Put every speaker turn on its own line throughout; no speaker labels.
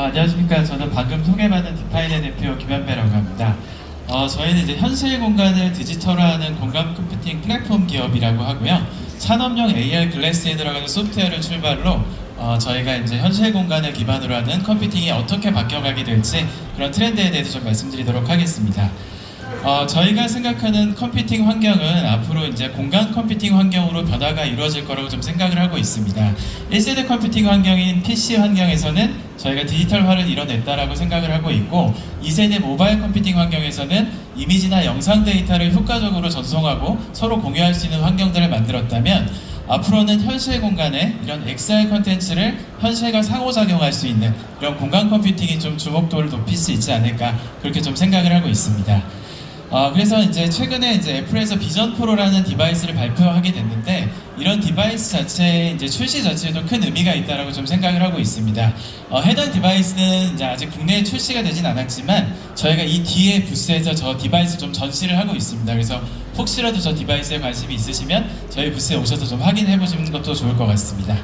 안녕하십니까. 저는 방금 소개받은 디파인의 대표 김현배라고 합니다. 저희는 이제 현실 공간을 디지털화하는 공간 컴퓨팅 플랫폼 기업이라고 하고요. 산업용 AR 글래스에 들어가는 소프트웨어를 출발로 저희가 이제 현실 공간을 기반으로 하는 컴퓨팅이 어떻게 바뀌어가게 될지 그런 트렌드에 대해서 좀 말씀드리도록 하겠습니다. 저희가 생각하는 컴퓨팅 환경은 앞으로 이제 공간 컴퓨팅 환경으로 변화가 이루어질 거라고 좀 생각을 하고 있습니다. 1세대 컴퓨팅 환경인 PC 환경에서는 저희가 디지털화를 이뤄냈다라고 생각을 하고 있고, 2세대 모바일 컴퓨팅 환경에서는 이미지나 영상 데이터를 효과적으로 전송하고 서로 공유할 수 있는 환경들을 만들었다면, 앞으로는 현실 공간에 이런 XR 컨텐츠를 현실과 상호작용할 수 있는 이런 공간 컴퓨팅이 좀 주목도를 높일 수 있지 않을까, 그렇게 좀 생각을 하고 있습니다. 그래서 이제 최근에 이제 애플에서 비전 프로라는 디바이스를 발표하게 됐는데, 이런 디바이스 자체의 이제 출시 자체에도 큰 의미가 있다라고 좀 생각을 하고 있습니다. 해당 디바이스는 이제 아직 국내에 출시가 되진 않았지만 저희가 이 뒤에 부스에서 저 디바이스 좀 전시를 하고 있습니다. 그래서 혹시라도 저 디바이스에 관심이 있으시면 저희 부스에 오셔서 좀 확인해 보시는 것도 좋을 것 같습니다.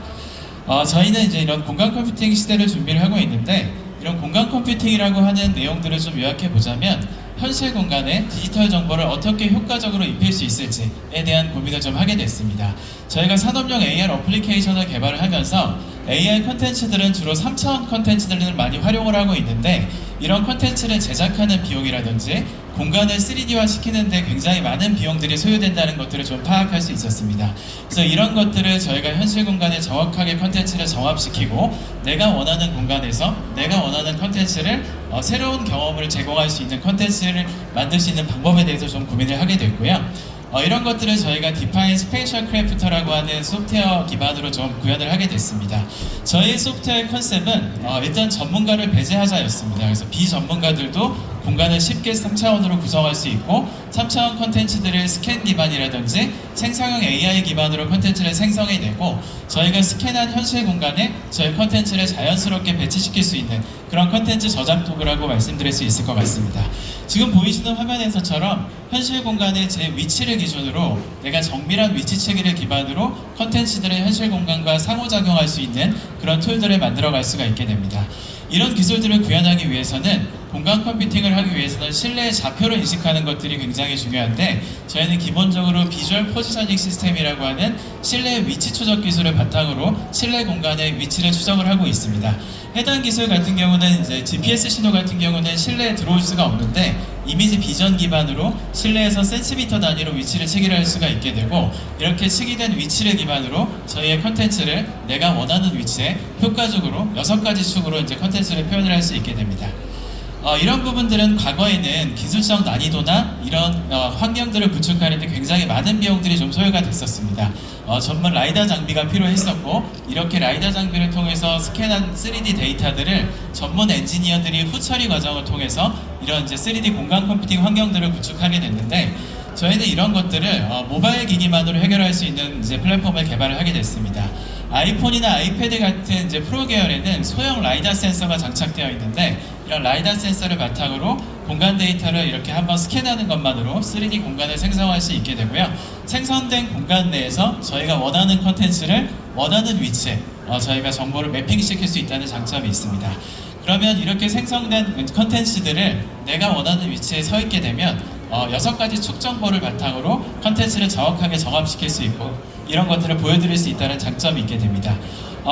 저희는 이제 이런 공간 컴퓨팅 시대를 준비를 하고 있는데, 이런 공간 컴퓨팅이라고 하는 내용들을 좀 요약해 보자면, 현실 공간에 디지털 정보를 어떻게 효과적으로 입힐 수 있을지에 대한 고민을 좀 하게 됐습니다. 저희가 산업용 AR 어플리케이션을 개발을 하면서 AR 컨텐츠들은 주로 3차원 컨텐츠들을 많이 활용을 하고 있는데, 이런 컨텐츠를 제작하는 비용이라든지 공간을 3D화 시키는데 굉장히 많은 비용들이 소요된다는 것들을 좀 파악할 수 있었습니다. 그래서 이런 것들을 저희가 현실 공간에 정확하게 컨텐츠를 정합시키고, 내가 원하는 공간에서 내가 원하는 컨텐츠를 새로운 경험을 제공할 수 있는 컨텐츠를 만들 수 있는 방법에 대해서 좀 고민을 하게 됐고요. 이런 것들을 저희가 디파인 스페이셜 크래프터라고 하는 소프트웨어 기반으로 좀 구현을 하게 됐습니다. 저희 소프트웨어 컨셉은 일단 전문가를 배제하자였습니다. 그래서 비전문가들도 공간을 쉽게 3차원으로 구성할 수 있고, 3차원 컨텐츠들을 스캔 기반이라든지 생성형 AI 기반으로 컨텐츠를 생성해내고, 저희가 스캔한 현실 공간에 저희 컨텐츠를 자연스럽게 배치시킬 수 있는 그런 컨텐츠 저장 도구라고 말씀드릴 수 있을 것 같습니다. 지금 보이시는 화면에서처럼 현실 공간의 제 위치를 기준으로 내가 정밀한 위치 체계를 기반으로 컨텐츠들의 현실 공간과 상호작용할 수 있는 그런 툴들을 만들어갈 수가 있게 됩니다. 이런 기술들을 구현하기 위해서는, 공간 컴퓨팅을 하기 위해서는 실내의 좌표를 인식하는 것들이 굉장히 중요한데, 저희는 기본적으로 비주얼 포지셔닝 시스템이라고 하는 실내의 위치 추적 기술을 바탕으로 실내 공간의 위치를 추적을 하고 있습니다. 해당 기술 같은 경우는 이제 GPS 신호 같은 경우는 실내에 들어올 수가 없는데, 이미지 비전 기반으로 실내에서 센티미터 단위로 위치를 체계할 수가 있게 되고, 이렇게 측이된 위치를 기반으로 저희의 컨텐츠를 내가 원하는 위치에 효과적으로 6가지 축으로 이제 컨텐츠를 표현을 할 수 있게 됩니다. 이런 부분들은 과거에는 기술적 난이도나 이런 환경들을 구축하는데 굉장히 많은 비용들이 좀 소요가 됐었습니다. 전문 라이다 장비가 필요했었고, 이렇게 라이다 장비를 통해서 스캔한 3D 데이터들을 전문 엔지니어들이 후처리 과정을 통해서 이런 이제 3D 공간 컴퓨팅 환경들을 구축하게 됐는데, 저희는 이런 것들을 모바일 기기만으로 해결할 수 있는 이제 플랫폼을 개발을 하게 됐습니다. 아이폰이나 아이패드 같은 이제 프로 계열에는 소형 라이다 센서가 장착되어 있는데, 이런 라이다 센서를 바탕으로 공간 데이터를 이렇게 한번 스캔하는 것만으로 3D 공간을 생성할 수 있게 되고요. 생성된 공간 내에서 저희가 원하는 컨텐츠를 원하는 위치에 저희가 정보를 매핑시킬 수 있다는 장점이 있습니다. 그러면 이렇게 생성된 컨텐츠들을 내가 원하는 위치에 서 있게 되면 6가지 축 정보를 바탕으로 컨텐츠를 정확하게 정합시킬 수 있고, 이런 것들을 보여드릴 수 있다는 장점이 있게 됩니다.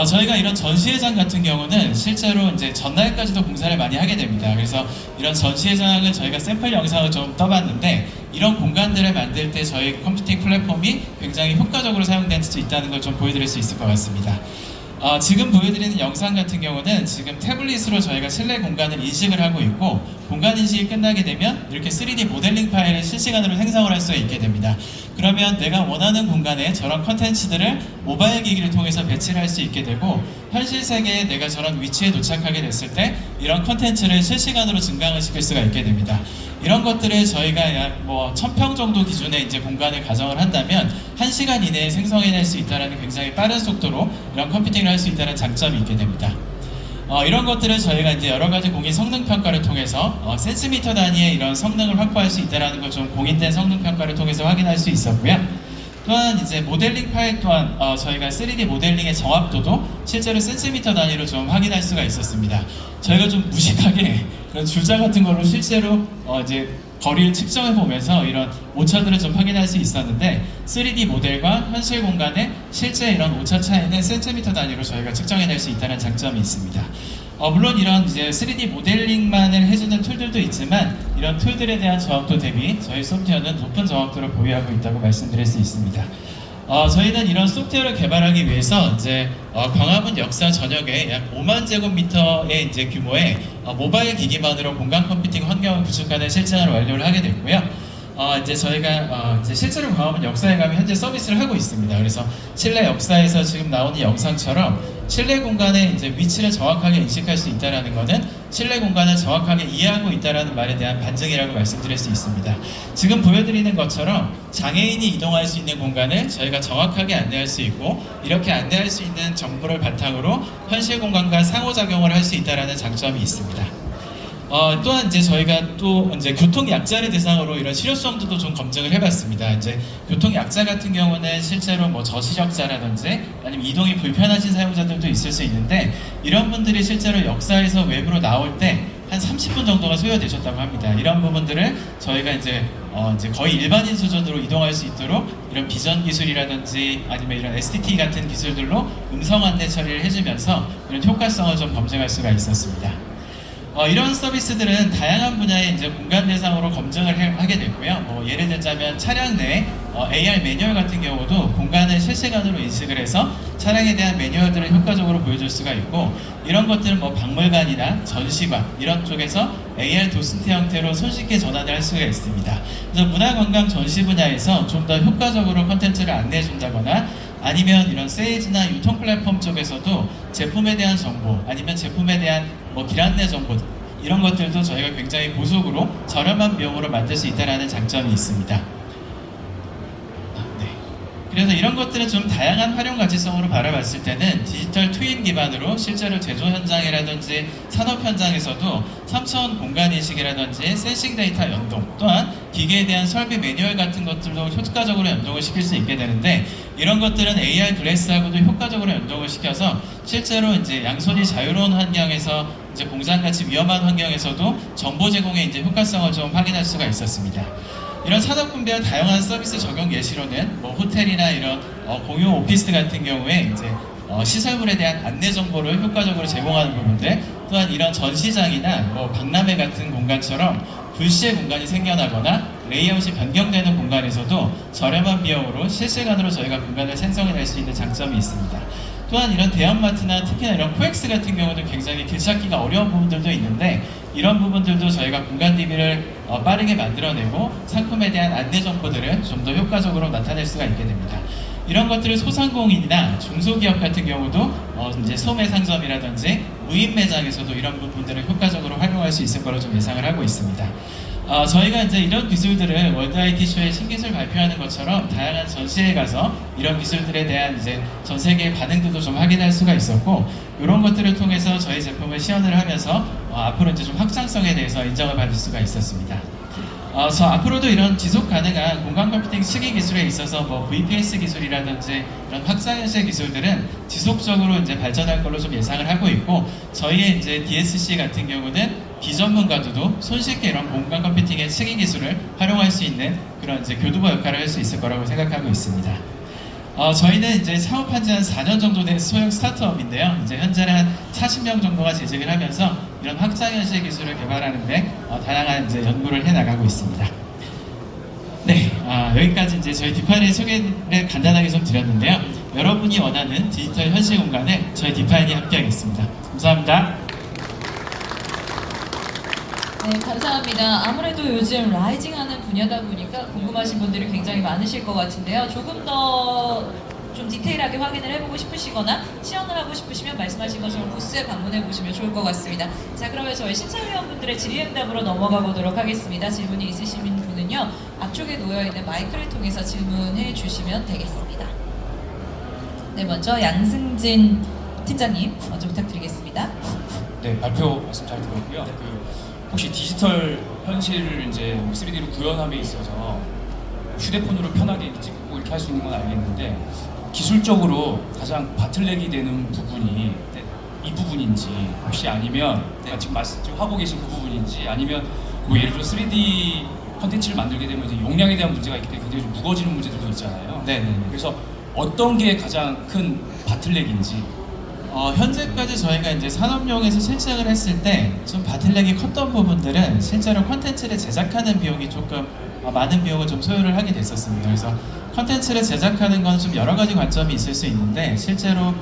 저희가 이런 전시회장 같은 경우는 실제로 이제 전날까지도 공사를 많이 하게 됩니다. 그래서 이런 전시회장을 저희가 샘플 영상을 좀 떠봤는데, 이런 공간들을 만들 때 저희 컴퓨팅 플랫폼이 굉장히 효과적으로 사용될 수 있다는 걸 좀 보여드릴 수 있을 것 같습니다. 지금 보여드리는 영상 같은 경우는 지금 태블릿으로 저희가 실내 공간을 인식을 하고 있고, 공간 인식이 끝나게 되면 이렇게 3D 모델링 파일을 실시간으로 생성을 할 수 있게 됩니다. 그러면 내가 원하는 공간에 저런 컨텐츠들을 모바일 기기를 통해서 배치를 할 수 있게 되고, 현실 세계에 내가 저런 위치에 도착하게 됐을 때 이런 컨텐츠를 실시간으로 증강을 시킬 수가 있게 됩니다. 이런 것들을 저희가 약 1000평 정도 기준의 이제 공간을 가정을 한다면 1시간 이내에 생성해낼 수 있다는 굉장히 빠른 속도로 이런 컴퓨팅을 할 수 있다는 장점이 있게 됩니다. 이런 것들을 저희가 이제 여러 가지 공인 성능 평가를 통해서 센티미터 단위의 이런 성능을 확보할 수 있다는 걸 좀 공인된 성능 평가를 통해서 확인할 수 있었고요. 또한 이제 모델링 파일 또한 저희가 3D 모델링의 정확도도 실제로 센티미터 단위로 좀 확인할 수가 있었습니다. 저희가 좀 무식하게 그런 줄자 같은 걸로 실제로 이제 거리를 측정해 보면서 이런 오차들을 좀 확인할 수 있었는데 3D 모델과 현실 공간의 실제 이런 오차 차이는 센티미터 단위로 저희가 측정해낼 수 있다는 장점이 있습니다. 물론 이런 이제 3D 모델링만을 해주는 툴들도 있지만 이런 툴들에 대한 정확도 대비 저희 소프트웨어는 높은 정확도를 보유하고 있다고 말씀드릴 수 있습니다. 저희는 이런 소프트웨어를 개발하기 위해서 이제 광화문 역사 전역에 약 5만 제곱미터의 이제 규모의 모바일 기기만으로 공간 컴퓨팅 환경을 구축하는 실증을 완료를 하게 됐고요. 이제 저희가 이제 실제로 광화문 역사에 가면 현재 서비스를 하고 있습니다. 그래서 실내 역사에서 지금 나오는 영상처럼 실내 공간의 이제 위치를 정확하게 인식할 수 있다는 것은 실내 공간을 정확하게 이해하고 있다는 말에 대한 반증이라고 말씀드릴 수 있습니다. 지금 보여드리는 것처럼 장애인이 이동할 수 있는 공간을 저희가 정확하게 안내할 수 있고 이렇게 안내할 수 있는 정보를 바탕으로 현실 공간과 상호작용을 할 수 있다는 장점이 있습니다. 또한 이제 저희가 또 이제 교통 약자를 대상으로 이런 실효성도 좀 검증을 해봤습니다. 이제 교통 약자 같은 경우는 실제로 뭐 저시력자라든지 아니면 이동이 불편하신 사용자들도 있을 수 있는데 이런 분들이 실제로 역사에서 외부로 나올 때 한 30분 정도가 소요되셨다고 합니다. 이런 부분들을 저희가 이제 거의 일반인 수준으로 이동할 수 있도록 이런 비전 기술이라든지 아니면 이런 STT 같은 기술들로 음성 안내 처리를 해주면서 이런 효과성을 좀 검증할 수가 있었습니다. 이런 서비스들은 다양한 분야의 이제 공간 대상으로 검증을 하게 됐고요. 예를 들자면 차량 내 AR 매뉴얼 같은 경우도 공간을 실시간으로 인식을 해서 차량에 대한 매뉴얼들을 효과적으로 보여줄 수가 있고 이런 것들은 박물관이나 전시관 이런 쪽에서 AR 도슨트 형태로 손쉽게 전환을 할 수가 있습니다. 그래서 문화관광 전시 분야에서 좀 더 효과적으로 콘텐츠를 안내해 준다거나 아니면 이런 세일즈나 유통 플랫폼 쪽에서도 제품에 대한 정보 아니면 제품에 대한 길 안내 정보 이런 것들도 저희가 굉장히 고속으로 저렴한 비용으로 만들 수 있다는 장점이 있습니다. 그래서 이런 것들은 좀 다양한 활용 가치성으로 바라봤을 때는 디지털 트윈 기반으로 실제로 제조 현장이라든지 산업 현장에서도 3차원 공간 인식이라든지 센싱 데이터 연동 또한 기계에 대한 설비 매뉴얼 같은 것들도 효과적으로 연동을 시킬 수 있게 되는데 이런 것들은 AR 글래스하고도 효과적으로 연동을 시켜서 실제로 이제 양손이 자유로운 환경에서 이제 공장같이 위험한 환경에서도 정보 제공의 이제 효과성을 좀 확인할 수가 있었습니다. 이런 산업 분배와 다양한 서비스 적용 예시로는 호텔이나 이런 공용 오피스 같은 경우에 이제 시설물에 대한 안내 정보를 효과적으로 제공하는 부분들 또한 이런 전시장이나 박람회 같은 공간처럼 불시의 공간이 생겨나거나 레이아웃이 변경되는 공간에서도 저렴한 비용으로 실시간으로 저희가 공간을 생성해낼 수 있는 장점이 있습니다. 또한 이런 대형마트나 특히나 이런 코엑스 같은 경우도 굉장히 길 찾기가 어려운 부분들도 있는데 이런 부분들도 저희가 공간 DB를 빠르게 만들어내고 상품에 대한 안내 정보들을 좀 더 효과적으로 나타낼 수가 있게 됩니다. 이런 것들을 소상공인이나 중소기업 같은 경우도 이제 소매 상점이라든지 무인 매장에서도 이런 부분들을 효과적으로 활용할 수 있을 거로 좀 예상을 하고 있습니다. 저희가 이제 이런 기술들을 월드 IT 쇼에 신기술 발표하는 것처럼 다양한 전시에 가서 이런 기술들에 대한 이제 전 세계의 반응들도 좀 확인할 수가 있었고 이런 것들을 통해서 저희 제품을 시연을 하면서 앞으로 이제 좀 확장성에 대해서 인정을 받을 수가 있었습니다. 앞으로도 이런 지속 가능한 공간 컴퓨팅 시기 기술에 있어서 VPS 기술이라든지 이런 확장현실 기술들은 지속적으로 이제 발전할 걸로 좀 예상을 하고 있고 저희의 이제 DSC 같은 경우는 비전문가들도 손쉽게 이런 공간 컴퓨팅의 시기 기술을 활용할 수 있는 그런 이제 교두보 역할을 할 수 있을 거라고 생각하고 있습니다. 저희는 이제 창업한 지 한 4년 정도 된 소형 스타트업인데요. 이제 현재는 한 40명 정도가 재직을 하면서 이런 확장현실 기술을 개발하는데 다양한 이제 연구를 해 나가고 있습니다. 네, 여기까지 이제 저희 디파인의 소개를 간단하게 좀 드렸는데요. 여러분이 원하는 디지털 현실 공간에 저희 디파인이 함께하겠습니다. 감사합니다.
네, 감사합니다. 아무래도 요즘 라이징하는 분야다 보니까 궁금하신 분들이 굉장히 많으실 것 같은데요. 조금 더 좀 디테일하게 확인을 해보고 싶으시거나 시연을 하고 싶으시면 말씀하신 것처럼 부스에 방문해 보시면 좋을 것 같습니다. 자, 그러면 저희 심사위원분들의 질의응답으로 넘어가 보도록 하겠습니다. 질문이 있으신 분은요, 앞쪽에 놓여있는 마이크를 통해서 질문해 주시면 되겠습니다. 네, 먼저 양승진 팀장님 먼저 부탁드리겠습니다.
네, 발표 말씀 잘 들었고요. 혹시 디지털 현실을 이제 3D로 구현함에 있어서 휴대폰으로 편하게 찍고 이렇게 할 수 있는 건 알겠는데 기술적으로 가장 바틀렉이 되는 부분이 이 부분인지 혹시 아니면 지금 말씀 하고 계신 그 부분인지 아니면 뭐 예를 들어 3D 컨텐츠를 만들게 되면 이제 용량에 대한 문제가 있기 때문에 굉장히 좀 무거워지는 문제들도 있잖아요.
네네.
그래서 어떤 게 가장 큰 바틀렉인지.
현재까지 저희가 이제 산업용에서 실증을 했을 때 좀 바틀렉이 컸던 부분들은 실제로 컨텐츠를 제작하는 비용이 조금 많은 비용을 좀 소요를 하게 됐었습니다. 그래서 컨텐츠를 제작하는 건 좀 여러 가지 관점이 있을 수 있는데 실제로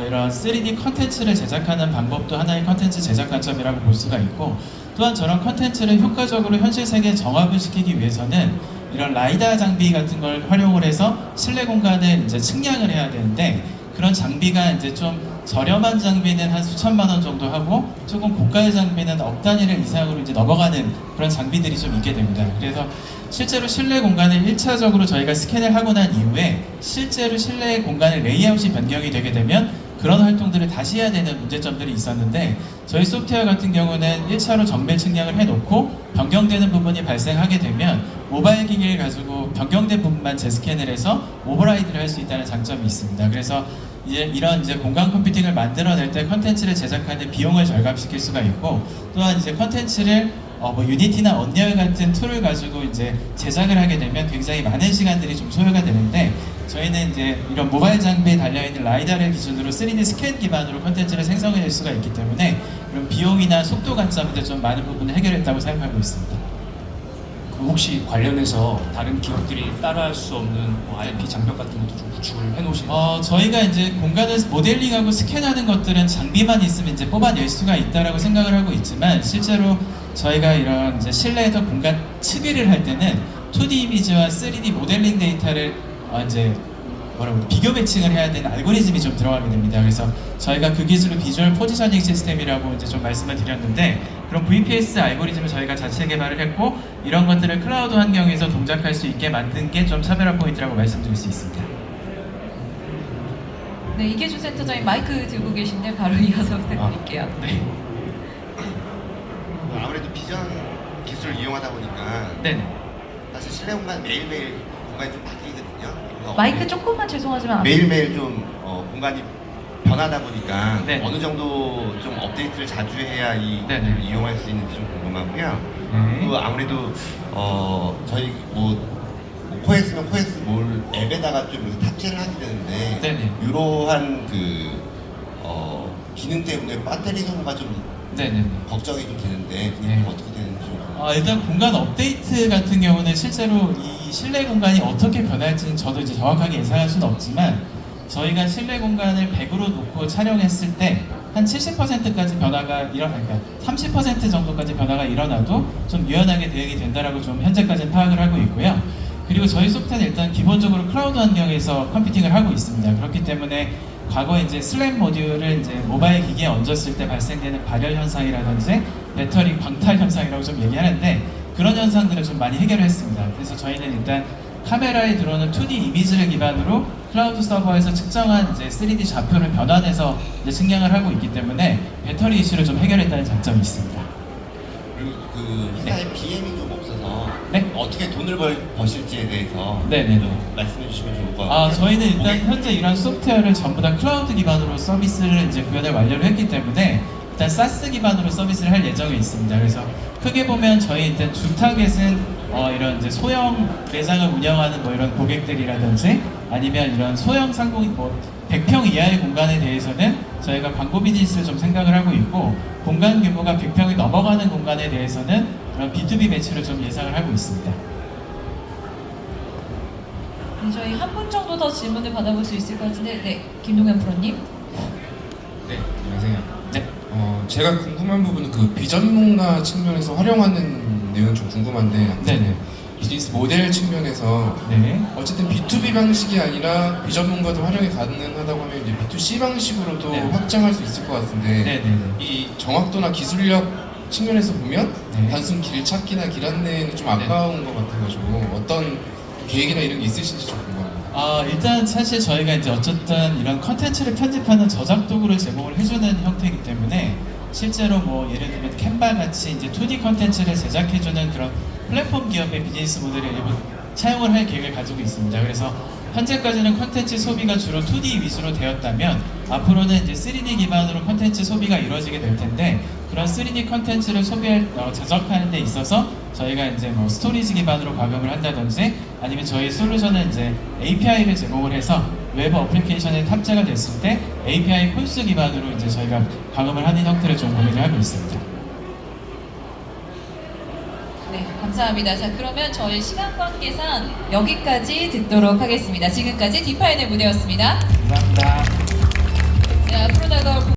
이런 3D 컨텐츠를 제작하는 방법도 하나의 컨텐츠 제작 관점이라고 볼 수가 있고, 또한 저런 컨텐츠를 효과적으로 현실 세계에 정합을 시키기 위해서는 이런 라이다 장비 같은 걸 활용을 해서 실내 공간을 이제 측량을 해야 되는데, 그런 장비가 이제 좀 저렴한 장비는 한 수천만 원 정도 하고 조금 고가의 장비는 억 단위를 이상으로 이제 넘어가는 그런 장비들이 좀 있게 됩니다. 그래서 실제로 실내 공간을 1차적으로 저희가 스캔을 하고 난 이후에 실제로 실내 공간의 레이아웃이 변경이 되게 되면 그런 활동들을 다시 해야 되는 문제점들이 있었는데, 저희 소프트웨어 같은 경우는 1차로 정밀 측량을 해놓고 변경되는 부분이 발생하게 되면 모바일 기기를 가지고 변경된 부분만 재스캔을 해서 오버라이드를 할 수 있다는 장점이 있습니다. 그래서 이런 공간 컴퓨팅을 만들어낼 때 컨텐츠를 제작하는 비용을 절감시킬 수가 있고, 또한 이제 컨텐츠를 유니티나 언리얼 같은 툴을 가지고 이제 제작을 하게 되면 굉장히 많은 시간들이 좀 소요가 되는데, 저희는 이제 이런 모바일 장비에 달려있는 라이다를 기준으로 3D 스캔 기반으로 컨텐츠를 생성해낼 수가 있기 때문에 그런 비용이나 속도 관점에서 좀 많은 부분을 해결했다고 생각하고 있습니다.
그럼 혹시 관련해서 다른 기업들이 따라할 수 없는 뭐 RP 장벽 같은 것도 좀 구축을 해놓으시나요?
저희가 이제 공간을 모델링하고 스캔하는 것들은 장비만 있으면 이제 뽑아낼 수가 있다라고 생각을 하고 있지만, 실제로 저희가 이런 이제 실내에서 공간 측위를 할 때는 2D 이미지와 3D 모델링 데이터를 이제 비교 매칭을 해야 되는 알고리즘이 좀 들어가게 됩니다. 그래서 저희가 그 기술을 비주얼 포지셔닝 시스템이라고 이제 좀 말씀을 드렸는데, 그런 VPS 알고리즘을 저희가 자체 개발을 했고 이런 것들을 클라우드 환경에서 동작할 수 있게 만든 게 좀 차별화 포인트라고 말씀드릴 수 있습니다.
네, 이계준 센터장님 마이크 들고 계신데 바로 이어서 부탁드릴게요.
네.
아무래도 비전 기술을 이용하다 보니까
네네.
사실 실내 공간 매일매일 공간이 좀 바뀌거든요. 그래서
마이크 조금만 죄송하지만
매일매일 좀 공간이 변하다 보니까
네.
어느 정도 좀 업데이트를 자주 해야 이
네,
기술을
네.
이용할 수 있는지 좀 궁금하고요.
네.
그리고 아무래도 저희 코엑스면 코엑스 몰 앱에다가 좀 이렇게 탑재를 하게 되는데
네네.
이러한 기능 때문에 배터리 소모가 좀
네네네.
걱정이 좀 되는데 그게
네.
어떻게 되는지 좀
일단 공간 업데이트 같은 경우는 실제로 이 실내 공간이 어떻게 변할지는 저도 이제 정확하게 예상할 수는 없지만, 저희가 실내 공간을 100으로 놓고 촬영했을 때 한 70%까지 변화가 그러니까 30% 정도까지 변화가 일어나도 좀 유연하게 대응이 된다라고 좀 현재까지는 파악을 하고 있고요. 그리고 저희 소프트는 일단 기본적으로 클라우드 환경에서 컴퓨팅을 하고 있습니다. 그렇기 때문에 과거에 이제 슬램 모듈을 이제 모바일 기기에 얹었을 때 발생되는 발열 현상이라든지 배터리 광탈 현상이라고 좀 얘기하는데, 그런 현상들을 좀 많이 해결을 했습니다. 그래서 저희는 일단 카메라에 들어오는 2D 이미지를 기반으로 클라우드 서버에서 측정한 이제 3D 좌표를 변환해서 이제 측량을 하고 있기 때문에 배터리 이슈를 좀 해결했다는 장점이 있습니다.
그리고 그 회사에 BM이 좀 없어서
네?
어떻게 돈을 버실지에 대해서
네네네.
좀 말씀해 주시면 좋을 것 같아요.
저희는 일단 현재 이런 소프트웨어를 전부 다 클라우드 기반으로 서비스를 이제 구현을 완료를 했기 때문에 일단 SaaS 기반으로 서비스를 할 예정에 있습니다. 그래서 크게 보면 저희 일단 주 타겟은 이런 이제 소형 매장을 운영하는 뭐 이런 고객들이라든지 아니면 이런 소형 상공인 100평 이하의 공간에 대해서는 저희가 광고 비즈니스를 좀 생각을 하고 있고, 공간 규모가 100평이 넘어가는 공간에 대해서는 그런 B2B 매출을 좀 예상을 하고 있습니다.
네, 저희 한 분 정도 더 질문을 받아볼 수 있을 것 같은데, 네, 김동현 프로님.
네, 안녕하세요.
네.
제가 궁금한 부분은 그 비전문가 측면에서 활용하는 내용은 좀 궁금한데,
네네.
비즈니스 모델 측면에서
네.
어쨌든 B2B 방식이 아니라 비전문가도 활용이 가능하다고 하면 이제 B2C 방식으로도
네.
확장할 수 있을 것 같은데,
네네네.
이 정확도나 기술력 측면에서 보면
네.
단순 길 찾기나 길 안내는 좀 아까운 것 같아가지고 어떤 계획이나 이런 게 있으신지 좀 궁금합니다.
일단 사실 저희가 이제 어쨌든 이런 컨텐츠를 편집하는 저작 도구를 제공을 해주는 형태이기 때문에 실제로 뭐 예를 들면 캔바 같이 이제 2D 컨텐츠를 제작해주는 그런 플랫폼 기업의 비즈니스 모델이 일부 사용을 할 계획을 가지고 있습니다. 그래서 현재까지는 콘텐츠 소비가 주로 2D 위주로 되었다면 앞으로는 이제 3D 기반으로 콘텐츠 소비가 이루어지게 될 텐데 그런 3D 콘텐츠를 제작하는 데 있어서 저희가 이제 뭐 스토리지 기반으로 과금을 한다든지 아니면 저희 솔루션은 이제 API를 제공을 해서 웹 어플리케이션에 탑재가 됐을 때 API 콜스 기반으로 이제 저희가 과금을 하는 형태를 좀 고민을 하고 있습니다.
네, 감사합니다. 자, 그러면 저희 시간 관계상 여기까지 듣도록 하겠습니다. 지금까지 디파인의 무대였습니다.
감사합니다.
네, 앞으로 다가올